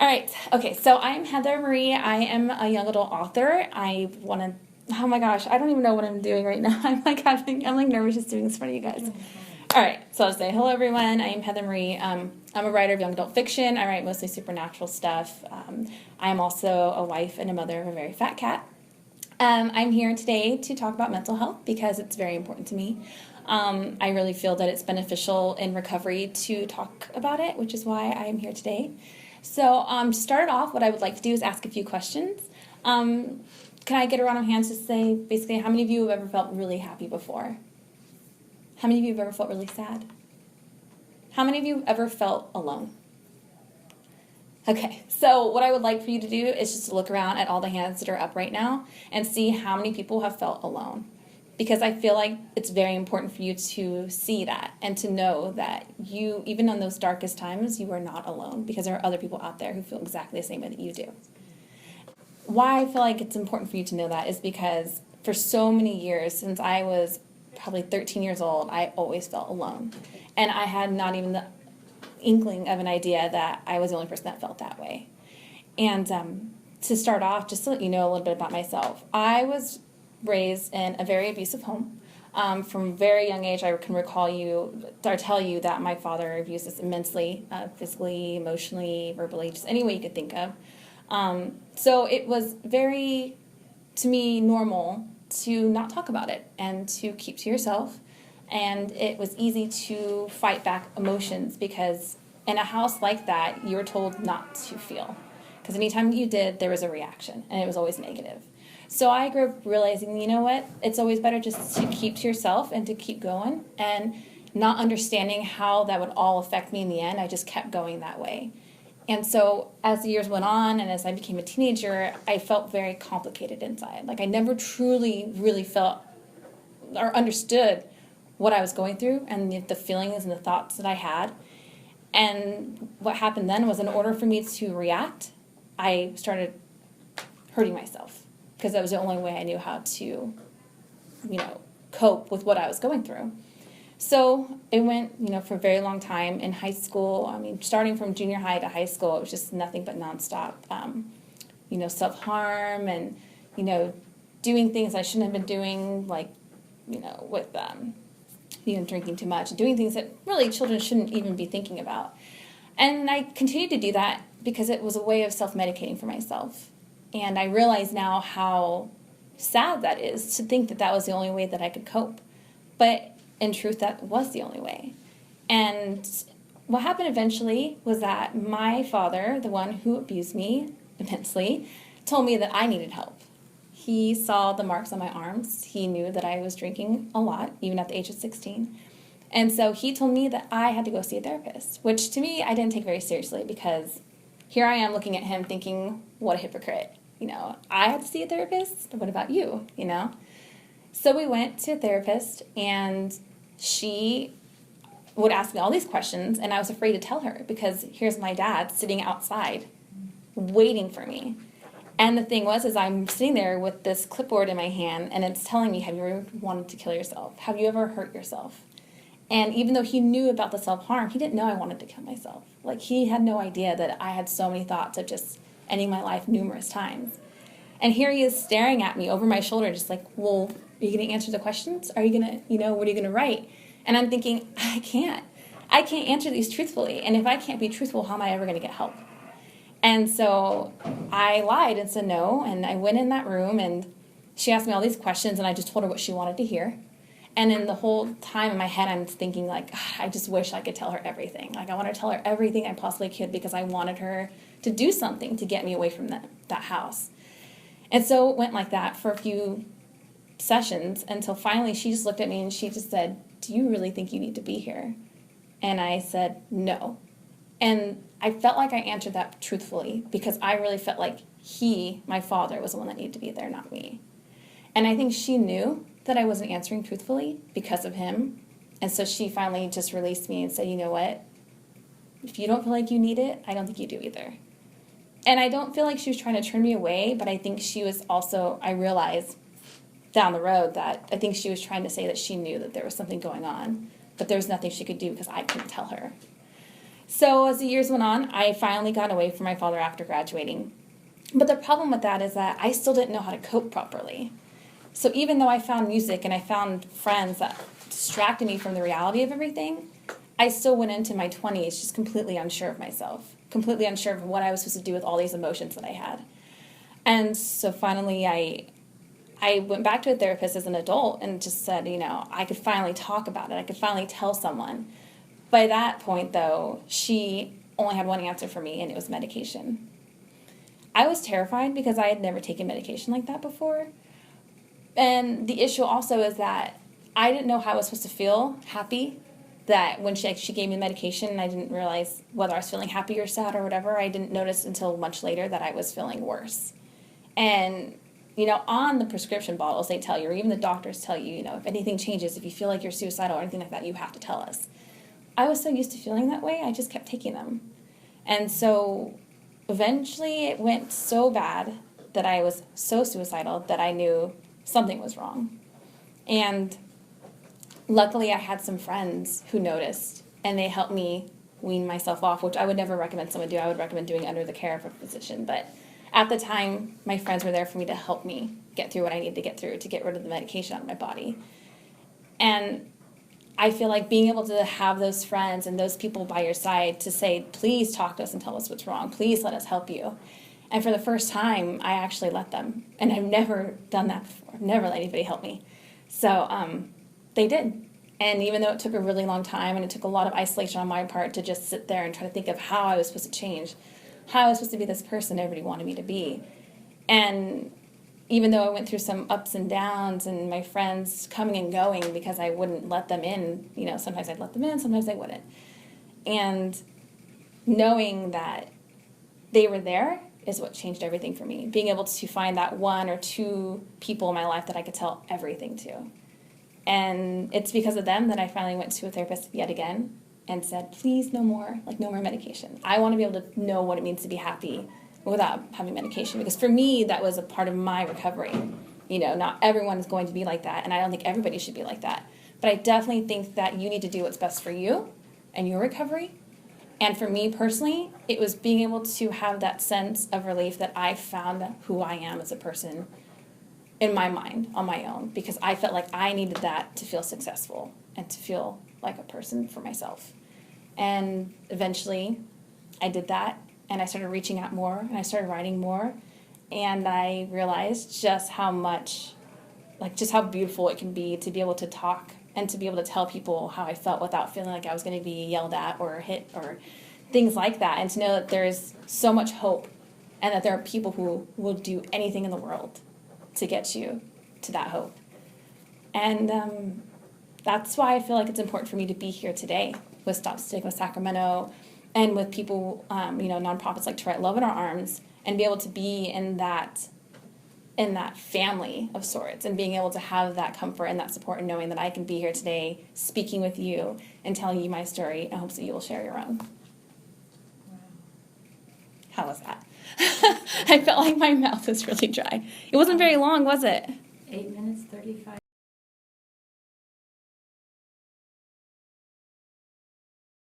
All right. Okay. So I'm Heather Marie. I am a young adult author. Oh my gosh, I don't even know what I'm doing right now. I'm like nervous just doing this in front of you guys. All right. So I'll say hello, everyone. I am Heather Marie. I'm a writer of young adult fiction. I write mostly supernatural stuff. I am also a wife and a mother of a very fat cat. I'm here today to talk about mental health because it's very important to me. I really feel that it's beneficial in recovery to talk about it, which is why I am here today. So to start off, what I would like to do is ask a few questions. Can I get a round of hands to say basically how many of you have ever felt really happy before? How many of you have ever felt really sad? How many of you have ever felt alone? Okay, so what I would like for you to do is just to look around at all the hands that are up right now and see how many people have felt alone. Because I feel like it's very important for you to see that and to know that you, even in those darkest times, you are not alone because there are other people out there who feel exactly the same way that you do. Why I feel like it's important for you to know that is because for so many years, since I was probably 13 years old, I always felt alone. And I had not even the inkling of an idea that I was the only person that felt that way. And to start off, just to let you know a little bit about myself, I was raised in a very abusive home. From a very young age, I can tell you that my father abused us immensely, physically, emotionally, verbally, just any way you could think of. So it was very, to me, normal to not talk about it and to keep to yourself. And it was easy to fight back emotions because in a house like that, you were told not to feel. Because anytime you did, there was a reaction, and it was always negative. So I grew up realizing, you know what, it's always better just to keep to yourself and to keep going, and not understanding how that would all affect me in the end. I just kept going that way. And so as the years went on and as I became a teenager, I felt very complicated inside. Like I never truly, really felt or understood what I was going through and the feelings and the thoughts that I had. And what happened then was in order for me to react, I started hurting myself because that was the only way I knew how to, cope with what I was going through. So it went, for a very long time in high school. Starting from junior high to high school, it was just nothing but nonstop, self-harm and, doing things I shouldn't have been doing, like, with, drinking too much, doing things that really children shouldn't even be thinking about. And I continued to do that because it was a way of self-medicating for myself. And I realize now how sad that is to think that that was the only way that I could cope. But in truth, that was the only way. And what happened eventually was that my father, the one who abused me immensely, told me that I needed help. He saw the marks on my arms. He knew that I was drinking a lot, even at the age of 16. And so he told me that I had to go see a therapist, which to me I didn't take very seriously because here I am looking at him thinking, what a hypocrite. I had to see a therapist? What about you, So we went to a therapist, and she would ask me all these questions, and I was afraid to tell her because here's my dad sitting outside waiting for me. And the thing was, is I'm sitting there with this clipboard in my hand, and it's telling me, have you ever wanted to kill yourself? Have you ever hurt yourself? And even though he knew about the self-harm, he didn't know I wanted to kill myself. Like, he had no idea that I had so many thoughts of just ending my life numerous times. And here he is staring at me over my shoulder, just like, well, are you going to answer the questions? Are you going to, what are you going to write? And I'm thinking, I can't answer these truthfully. And if I can't be truthful, how am I ever going to get help? And so I lied and said no, and I went in that room, and she asked me all these questions, and I just told her what she wanted to hear. And in the whole time in my head, I'm thinking, like, God, I just wish I could tell her everything. Like, I want to tell her everything I possibly could because I wanted her to do something to get me away from that house. And so it went like that for a few sessions until finally she just looked at me and she just said, do you really think you need to be here? And I said, no. And I felt like I answered that truthfully because I really felt like he, my father, was the one that needed to be there, not me. And I think she knew that I wasn't answering truthfully because of him. And so she finally just released me and said, you know what? If you don't feel like you need it, I don't think you do either. And I don't feel like she was trying to turn me away, but I think she was also, I realized down the road that I think she was trying to say that she knew that there was something going on, but there was nothing she could do because I couldn't tell her. So as the years went on, I finally got away from my father after graduating. But the problem with that is that I still didn't know how to cope properly. So even though I found music and I found friends that distracted me from the reality of everything, I still went into my 20s just completely unsure of myself, completely unsure of what I was supposed to do with all these emotions that I had. And so finally I went back to a therapist as an adult and just said, I could finally talk about it. I could finally tell someone. By that point, though, she only had one answer for me, and it was medication. I was terrified because I had never taken medication like that before. And the issue also is that I didn't know how I was supposed to feel happy, that when she gave me medication, and I didn't realize whether I was feeling happy or sad or whatever. I didn't notice until much later that I was feeling worse. And, on the prescription bottles, they tell you, or even the doctors tell you, if anything changes, if you feel like you're suicidal or anything like that, you have to tell us. I was so used to feeling that way, I just kept taking them. And so eventually it went so bad that I was so suicidal that I knew something was wrong. And luckily I had some friends who noticed, and they helped me wean myself off, which I would never recommend someone do. I would recommend doing it under the care of a physician. But at the time, my friends were there for me to help me get through what I needed to get through to get rid of the medication out of my body. And I feel like being able to have those friends and those people by your side to say, please talk to us and tell us what's wrong. Please let us help you. And for the first time, I actually let them. And I've never done that before. I've never let anybody help me. So they did. And even though it took a really long time and it took a lot of isolation on my part to just sit there and try to think of how I was supposed to change, how I was supposed to be this person everybody wanted me to be. And even though I went through some ups and downs and my friends coming and going because I wouldn't let them in, sometimes I'd let them in, sometimes I wouldn't. And knowing that they were there is what changed everything for me. Being able to find that one or two people in my life that I could tell everything to. And it's because of them that I finally went to a therapist yet again and said, please, no more medication. I want to be able to know what it means to be happy without having medication, because for me that was a part of my recovery. Not everyone is going to be like that, and I don't think everybody should be like that, but I definitely think that you need to do what's best for you and your recovery. And for me personally, it was being able to have that sense of relief that I found who I am as a person in my mind on my own, because I felt like I needed that to feel successful and to feel like a person for myself. And eventually I did that. And I started reaching out more, and I started writing more, and I realized just how beautiful it can be to be able to talk and to be able to tell people how I felt without feeling like I was going to be yelled at or hit or things like that, and to know that there's so much hope and that there are people who will do anything in the world to get you to that hope. And that's why I feel like it's important for me to be here today with Stop Stigma Sacramento, and with people, nonprofits like To Write Love in Our Arms, and be able to be in that family of sorts, and being able to have that comfort and that support, and knowing that I can be here today speaking with you and telling you my story in hopes that you will share your own. Wow. How was that? I felt like my mouth was really dry. It wasn't very long, was it? 8 minutes, 35